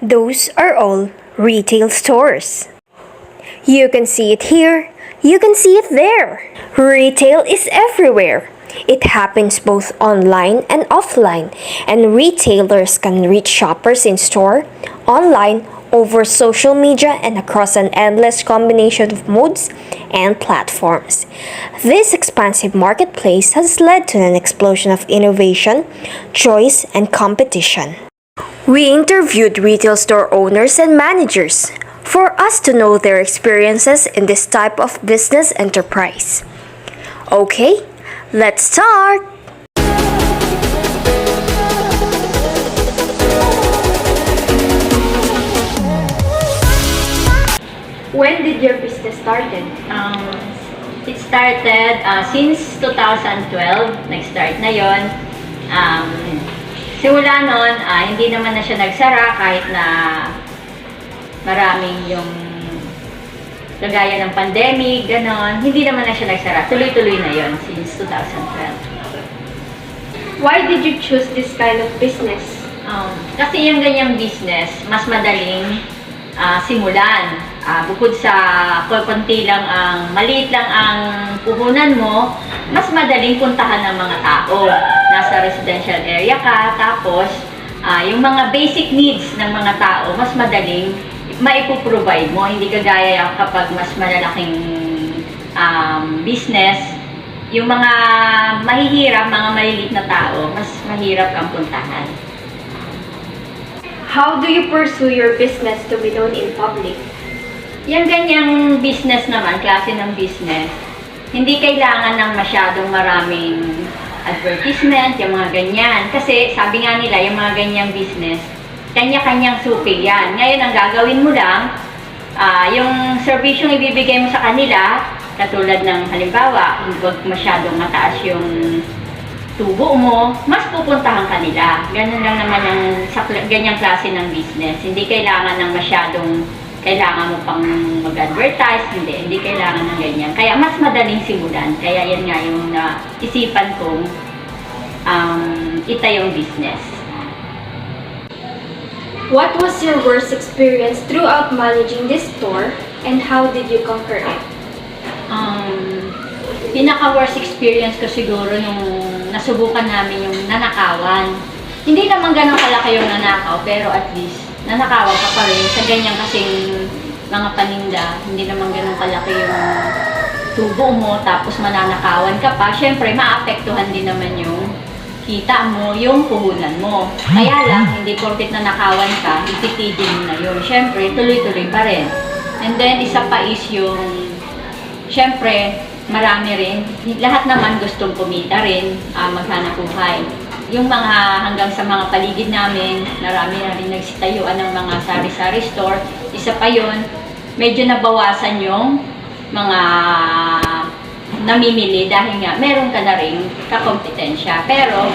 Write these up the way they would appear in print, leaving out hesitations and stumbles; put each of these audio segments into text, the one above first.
Those are all retail stores. You can see it here, you can see it there. Retail is everywhere. It happens both online and offline, and retailers can reach shoppers in store, online, over social media, and across an endless combination of modes and platforms. This expansive marketplace has led to an explosion of innovation, choice, and competition. We interviewed retail store owners and managers for us to know their experiences in this type of business enterprise. Okay, let's start! When did your business started? It started since 2012, nag-start na yon. Simula nun, hindi naman na siya nagsara kahit na maraming yung kagaya ng pandemic, ganon. Hindi naman na siya nagsara. Tuloy-tuloy na yon since 2012. Why did you choose this kind of business? Kasi yung ganyang business, mas madaling simulan. Bukod sa konti lang maliit lang ang puhunan mo, mas madaling puntahan ng mga tao. Nasa residential area ka, tapos yung mga basic needs ng mga tao, mas madaling maipoprovide mo. Hindi kagaya kapag mas malalaking business, yung mga mahihirap, mga maliliit na tao, mas mahirap kang puntahan. How do you pursue your business to be known in public? Yung ganyang business naman, klase ng business, hindi kailangan ng masyadong maraming advertisement, yung mga ganyan. Kasi sabi nga nila, yung mga ganyang business, kanya-kanyang suki yan. Ngayon, ang gagawin mo lang, yung servisyong ibibigay mo sa kanila, katulad ng halimbawa, huwag masyadong mataas yung tubo mo, mas pupuntahan kanila. Ganun lang naman yung sa ganyang klase ng business. Hindi kailangan ng masyadong kailangan mo pang mag-advertise, hindi kailangan ng ganyan. Kaya mas madaling simulan. Kaya yan nga yung naisipan kong itayong business. What was your worst experience throughout managing this store and how did you conquer it? Pinaka-worst experience ko siguro nung nasubukan namin yung nanakawan. Hindi naman ganun kalaki yung nanakaw, pero at least nanakawan ka pa rin sa ganyan kasing mga paninda. Hindi naman ganun kalaki yung tubo mo, tapos mananakawan ka pa. Siyempre, maapektuhan din naman yung kita mo, yung puhunan mo. Kaya lang, hindi porket nanakawan ka, ititigil mo na yun. Siyempre, tuloy-tuloy pa rin. And then, isa pa is yung, siyempre, marami rin. Lahat naman gustong kumita rin, maghanap buhay. Yung mga hanggang sa mga paligid namin, marami na rin nagsitayuan ng mga sari-sari store. Isa pa yun, medyo nabawasan yung mga namimili dahil nga meron ka na rin kakompetensya. Pero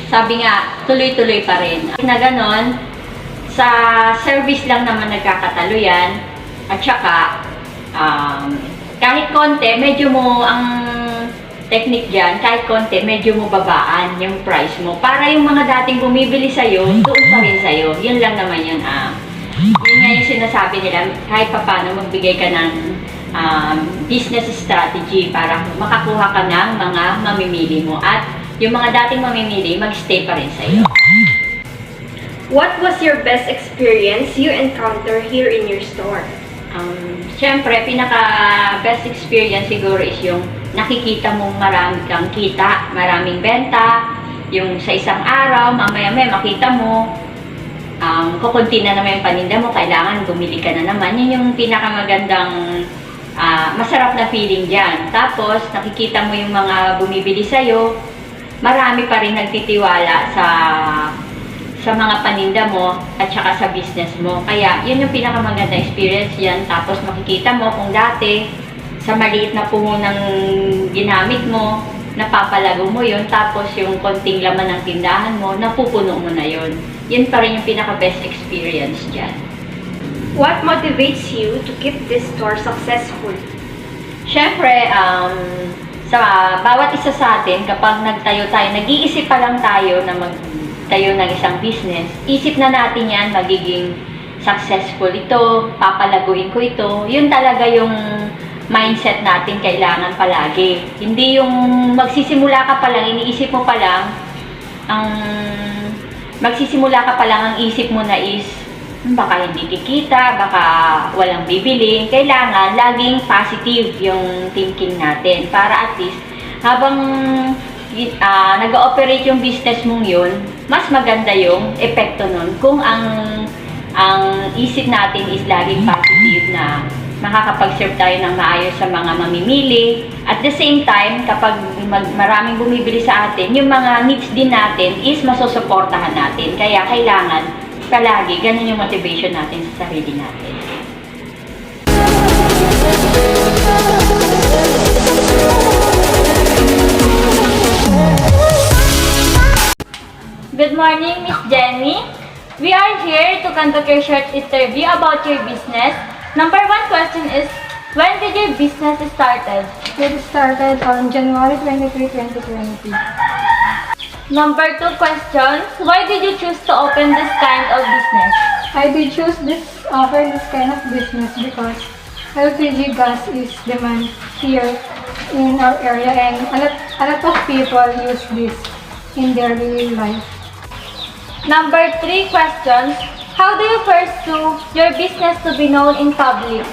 sabi nga, tuloy-tuloy pa rin. Na ganon, sa service lang naman nagkakatalo yan. At saka, kahit konti, medyo mo ang technique dyan, kahit konti, medyo mo babaan yung price mo. Para yung mga dating bumibili sa'yo, doon pa rin sa'yo. Yun lang naman yun. Yun nga yung sinasabi nila, kahit pa paano magbigay ka ng business strategy para makakuha ka ng mga mamimili mo. At yung mga dating mamimili, mag-stay pa rin sa'yo. What was your best experience you encounter here in your store? Siyempre, pinaka-best experience siguro is yung nakikita mong marami kang kita, maraming benta, yung sa isang araw, mamaya-maya makita mo, kukunti na naman yung paninda mo, kailangan bumili ka na naman. Yun yung pinakamagandang, masarap na feeling dyan. Tapos, nakikita mo yung mga bumibili sa'yo, marami pa rin nagtitiwala sa mga paninda mo at saka sa business mo. Kaya, yun yung pinakamaganda experience yan. Tapos, makikita mo kung dati, sa maliit na pumunang ginamit mo, napapalago mo yun. Tapos, yung konting laman ng tindahan mo, napupuno mo na yun. Yun pa rin yung pinaka-best experience dyan. What motivates you to keep this store successful? Siyempre, sa bawat isa sa atin, kapag nagtayo tayo, nag-iisip pa lang tayo na magtayo ng isang business, isip na natin yan, magiging successful ito, papalaguin ko ito. Yun talaga yung mindset natin kailangan palagi. Hindi yung magsisimula ka pa lang, iniisip mo pa lang, ang isip mo na is, baka hindi kikita, baka walang bibili. Kailangan laging positive yung thinking natin para at least habang nag-ooperate yung business mong yun, mas maganda yung epekto nun kung ang isip natin is laging positive na makakapag-serve tayo ng maayos sa mga mamimili. At the same time, kapag maraming bumibili sa atin, yung mga needs din natin is masusuportahan natin. Kaya kailangan palagi, ganun yung motivation natin sa sarili natin. Good morning, Miss Jenny. We are here to conduct your short interview about your business. Number 1 question is, when did your business started? It started on January 23, 2020. Number 2 questions, why did you choose to open this kind of business? I did choose offer this kind of business because LPG gas is demand here in our area and a lot of people use this in their daily life. Number 3 questions, how do you pursue your business to be known in public?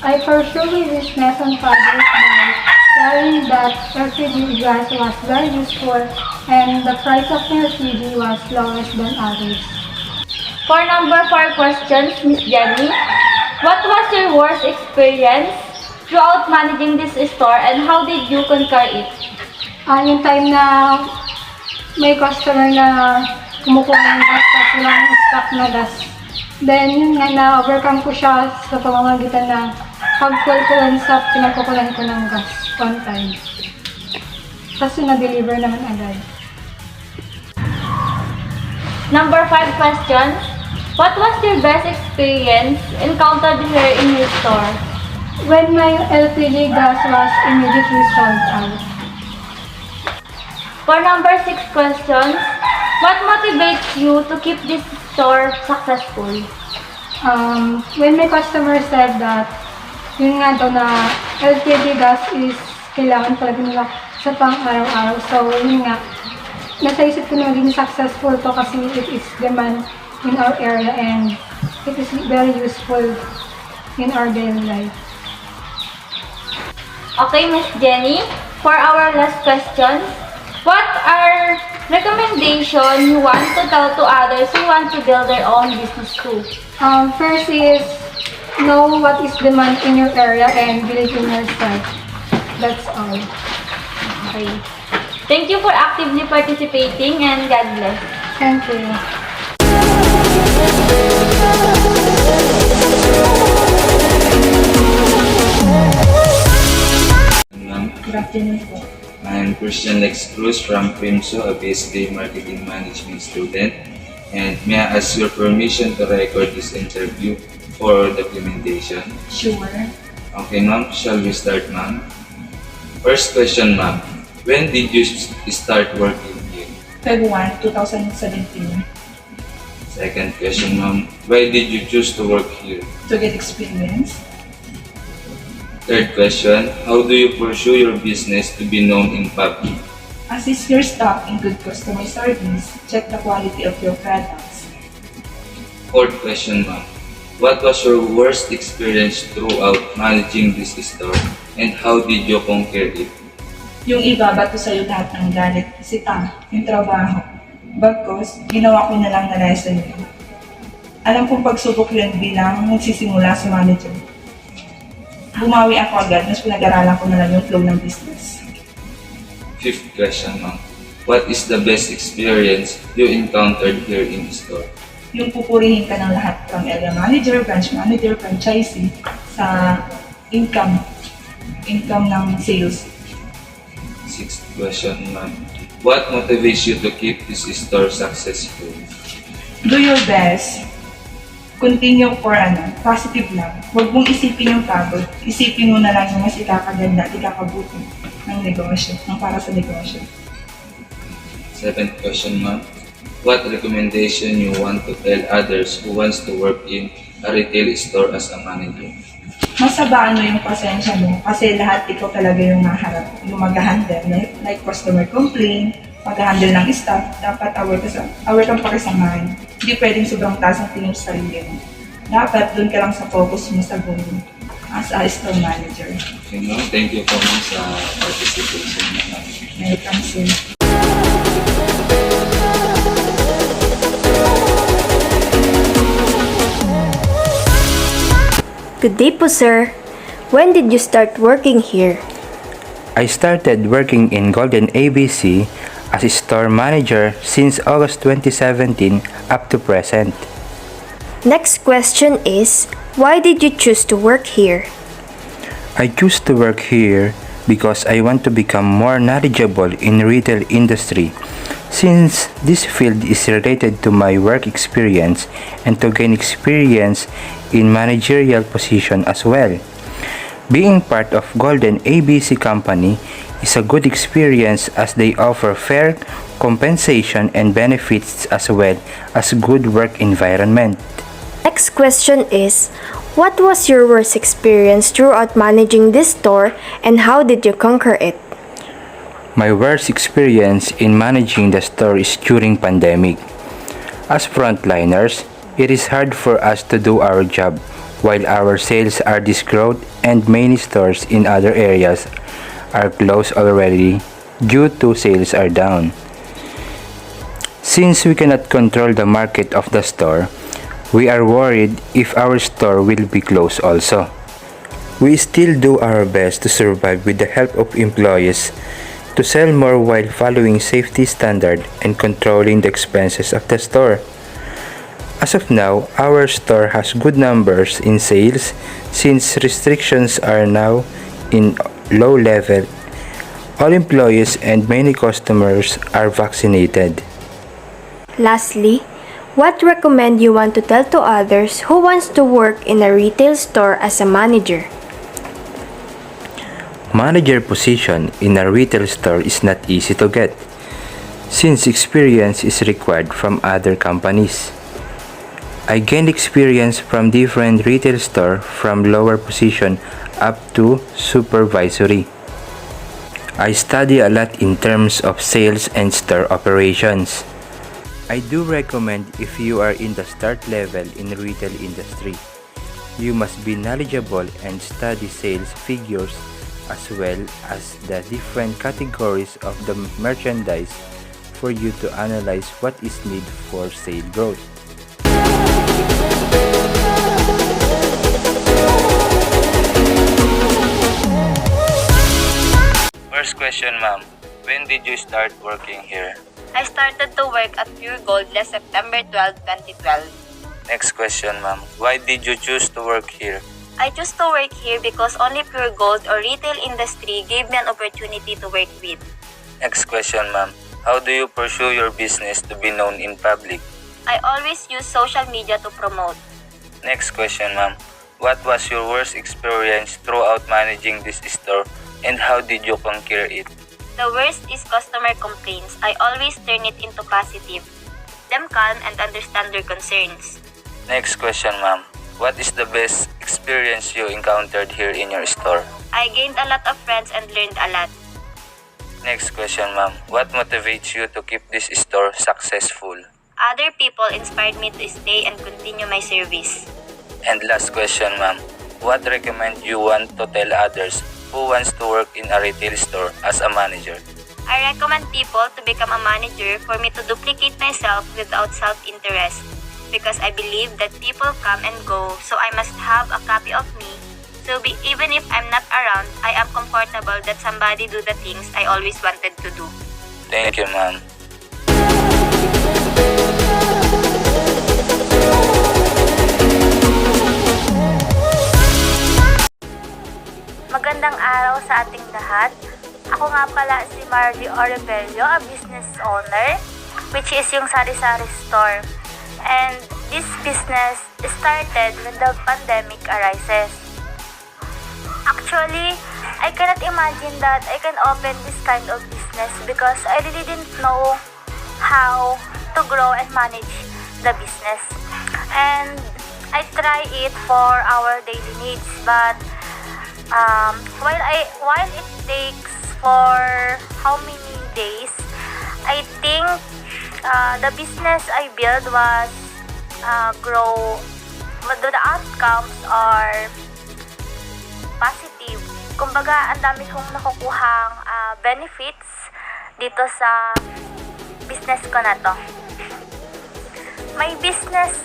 I pursued my business on public by telling that LPG gas was very useful and the price of LPG was lowest than others. For number 4 questions, Miss Jenny, what was your worst experience throughout managing this store and how did you conquer it? Yung time na may customer na kumukuha ng gas kasi walang stock na gas. Then yun nga, na-overcome ko siya sa pamamagitan na pag-call sa pinagkukulan ko ng gas one time. Kasi na-deliver naman agad. Number 5 question, what was your best experience encountered here in your store? When my LPG gas was immediately sold out. For number 6 questions, what motivates you to keep this store successful? When my customer said that yun nga daw na LPG gas is kailangan talaga nila sa pang-araw-araw. So yun nga, nasa isip ko na maging successful to kasi it is demand in our area and it is very useful in our daily life. Okay, Miss Jenny, for our last question, what are recommendations you want to tell to others who want to build their own business too? First is know what is demand in your area and believe in yourself. That's all. Okay. Thank you for actively participating and God bless. Thank you. Good afternoon po. I'm Christian Lex Cruz from Crimso, a BSc Marketing Management student. And may I ask your permission to record this interview for documentation? Sure. Okay, ma'am. Shall we start, ma'am? First question, ma'am. When did you start working here? February 2017. Second question, ma'am. Why did you choose to work here? To get experience. Third question. How do you pursue your business to be known in public? Assist your staff in good customer service. Check the quality of your products. Fourth question, ma'am. What was your worst experience throughout managing this store and how did you conquer it? Yung iba, bato sa'yo lahat ng galit. Sita, yung trabaho. Bagkos, ginawa ko na lang na lesson yun. Alam kong pagsubok yun bilang magsisimula sa manager. Bumawi ako agad, mas pinag-aralan ko na lang yung flow ng business. Fifth question, ma'am. What is the best experience you encountered here in the store? Yung pupurihin ka ng lahat from area manager, branch manager, franchisee sa income ng sales. Sixth question, ma'am. What motivates you to keep this store successful? Do your best. Continue for positive lang. Huwag mong isipin yung pagod. Isipin mo na lang yung mas ikakaganda at ikakabuti ng negosyo, ng para sa negosyo. Seventh question, ma'am. what recommendation you want to tell others who wants to work in a retail store as a manager? Masabaan mo yung pasensya mo kasi lahat ikaw talaga yung maharap, yung mag-handle, like customer complaint, mag-handle ng staff, dapat aware kang pakisamahan. Hindi pwedeng sobrang taas ang tingin sa sarili mo. Dapat doon ka lang sa focus mo sa goal mo as a store manager. Okay, no? Thank you po ma'am sa participation naman. May kansin. Good day po, sir. When did you start working here? I started working in Golden ABC as a store manager since August 2017 up to present. Next question is, why did you choose to work here? I choose to work here because I want to become more knowledgeable in retail industry since this field is related to my work experience and to gain experience in managerial position as well. Being part of Golden ABC Company is a good experience as they offer fair compensation and benefits as well as good work environment. Next question is, what was your worst experience throughout managing this store and how did you conquer it? My worst experience in managing the store is during pandemic. As frontliners, it is hard for us to do our job while our sales are this growth and many stores in other areas are closed already due to sales are down. Since we cannot control the market of the store, we are worried if our store will be closed also. We still do our best to survive with the help of employees to sell more while following safety standard and controlling the expenses of the store. As of now, our store has good numbers in sales since restrictions are now in low level. All employees and many customers are vaccinated. Lastly, what recommend you want to tell to others who wants to work in a retail store as a manager? Manager position in a retail store is not easy to get since experience is required from other companies. I gained experience from different retail store from lower position up to supervisory. I study a lot in terms of sales and store operations. I do recommend if you are in the start level in retail industry, you must be knowledgeable and study sales figures as well as the different categories of the merchandise for you to analyze what is needed for sale growth. First question, ma'am. When did you start working here? I started to work at Pure Gold last September 12, 2012. Next question, ma'am. Why did you choose to work here? I chose to work here because only Pure Gold or retail industry gave me an opportunity to work with. Next question, ma'am. How do you pursue your business to be known in public? I always use social media to promote. Next question, ma'am. What was your worst experience throughout managing this store and how did you conquer it? The worst is customer complaints. I always turn it into positive. Them calm and understand their concerns. Next question, ma'am. What is the best experience you encountered here in your store? I gained a lot of friends and learned a lot. Next question, ma'am. What motivates you to keep this store successful? Other people inspired me to stay and continue my service. And last question, ma'am. What recommend you want to tell others who wants to work in a retail store as a manager? I recommend people to become a manager for me to duplicate myself without self-interest because I believe that people come and go, so I must have a copy of me. So even if I'm not around, I am comfortable that somebody do the things I always wanted to do. Thank you, ma'am. Magandang araw sa ating lahat. Ako nga pala si Marley Oribello, a business owner, which is yung sari-sari store. And this business started when the pandemic arises. Actually, I cannot imagine that I can open this kind of business because I really didn't know how to grow and manage the business. And I try it for our daily needs, but while it takes for how many days, I think the business I built was grow. The outcomes are positive. Kumbaga, ang dami kong nakukuhang benefits dito sa business ko na to. My business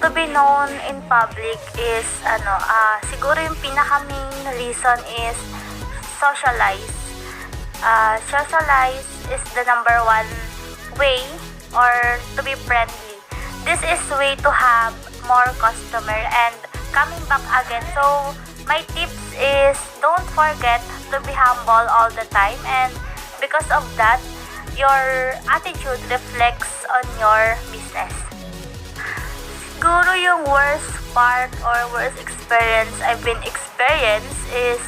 to be known in public is siguro yung pinaka main reason is socialize. Socialize is the number one way or to be friendly. This is way to have more customer and coming back again. So my tips is don't forget to be humble all the time, and because of that, your attitude reflects on your business. Siguro yung worst part or worst experience I've been experienced is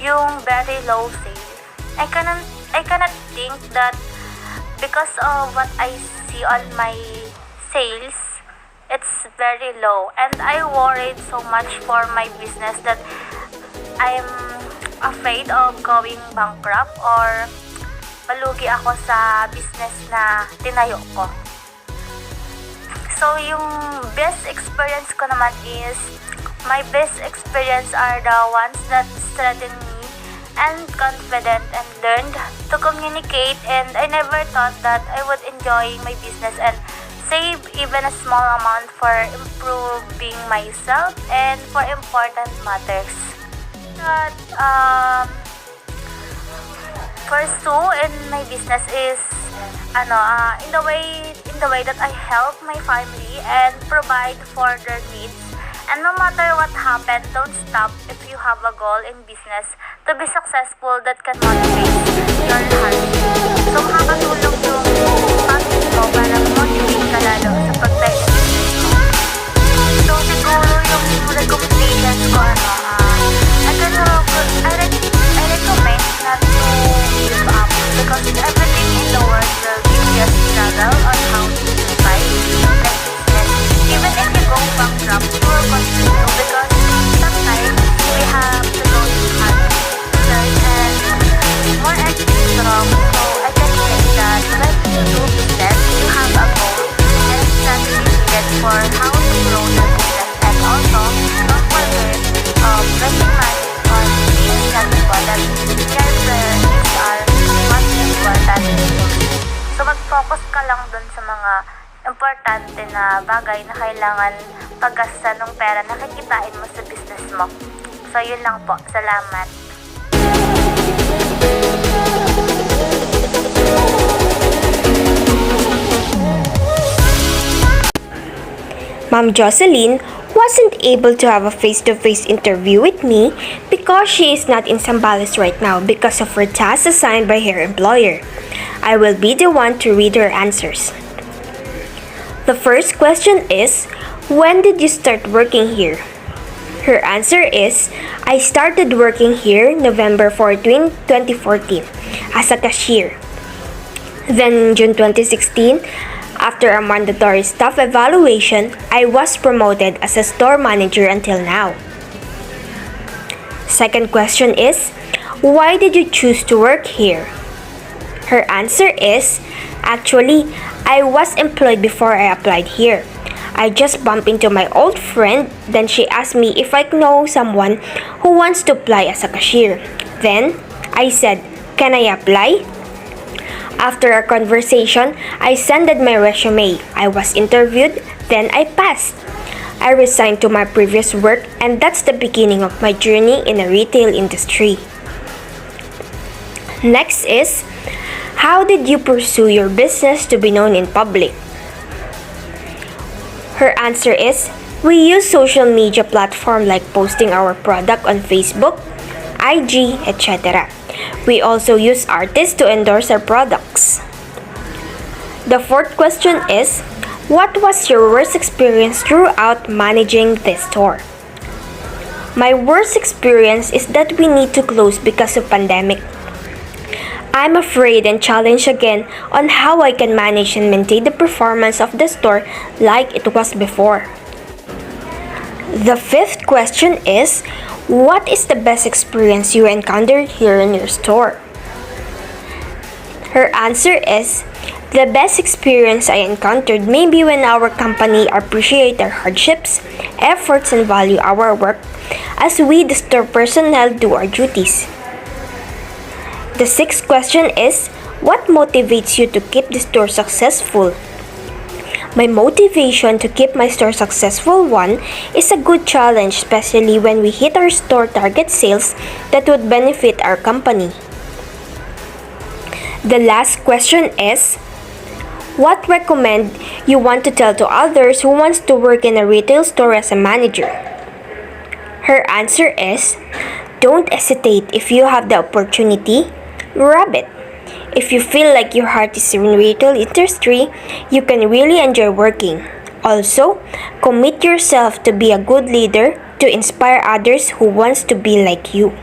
yung very low sales. I cannot think that because of what I see on my sales, it's very low, and I worried so much for my business that I'm afraid of going bankrupt or malugi ako sa business na tinayo ko. So, yung best experience ko naman is, my best experience are the ones that strengthen me and confident and learned to communicate, and I never thought that I would enjoy my business and save even a small amount for improving myself and for important matters. That pursue in my business is in the way that I help my family and provide for their needs. And no matter what happens, don't stop if you have a goal in business to be successful that can motivate your heart. So makakatulong yung family mo para motivate ka lalo sa pag-try ng business mo. So siguro yung recommendations ko I recommend not to give up because everything in the world will give you a struggle on how to survive like business. Even if you go bankrupt, you will continue because sometimes we have to go to hard to learn and more extra strong. So I can say that when you do business, you have a goal and strategy needed for how to grow your business, and also don't forget making money on being not important. Your priorities are much important. So mag-focus ka lang dun sa mga importante na bagay na kailangan paggasta ng pera na kikitain mo sa business mo. So yun lang po. Salamat. Ma'am Jocelyn wasn't able to have a face-to-face interview with me because she is not in Zambales right now because of her task assigned by her employer. I will be the one to read her answers. The first question is, when did you start working here? Her answer is, I started working here November 14, 2014 as a cashier. Then June 2016, after a mandatory staff evaluation, I was promoted as a store manager until now. Second question is, why did you choose to work here? Her answer is, actually, I was employed before I applied here. I just bumped into my old friend, then she asked me if I know someone who wants to apply as a cashier. Then, I said, can I apply? After our conversation, I sent my resume. I was interviewed, then I passed. I resigned to my previous work, and that's the beginning of my journey in the retail industry. Next is, how did you pursue your business to be known in public? Her answer is, we use social media platforms like posting our product on Facebook, IG, etc. We also use artists to endorse our products. The fourth question is, what was your worst experience throughout managing this store? My worst experience is that we need to close because of pandemic. I'm afraid and challenged again on how I can manage and maintain the performance of the store like it was before. The fifth question is, what is the best experience you encountered here in your store? Her answer is, the best experience I encountered may be when our company appreciate our hardships, efforts, and value our work as we, the store personnel, do our duties. The sixth question is, what motivates you to keep the store successful? My motivation to keep my store successful, one, is a good challenge, especially when we hit our store target sales that would benefit our company. The last question is, what recommend you want to tell to others who wants to work in a retail store as a manager? Her answer is, don't hesitate if you have the opportunity, grab it. If you feel like your heart is in retail industry, you can really enjoy working. Also, commit yourself to be a good leader to inspire others who wants to be like you.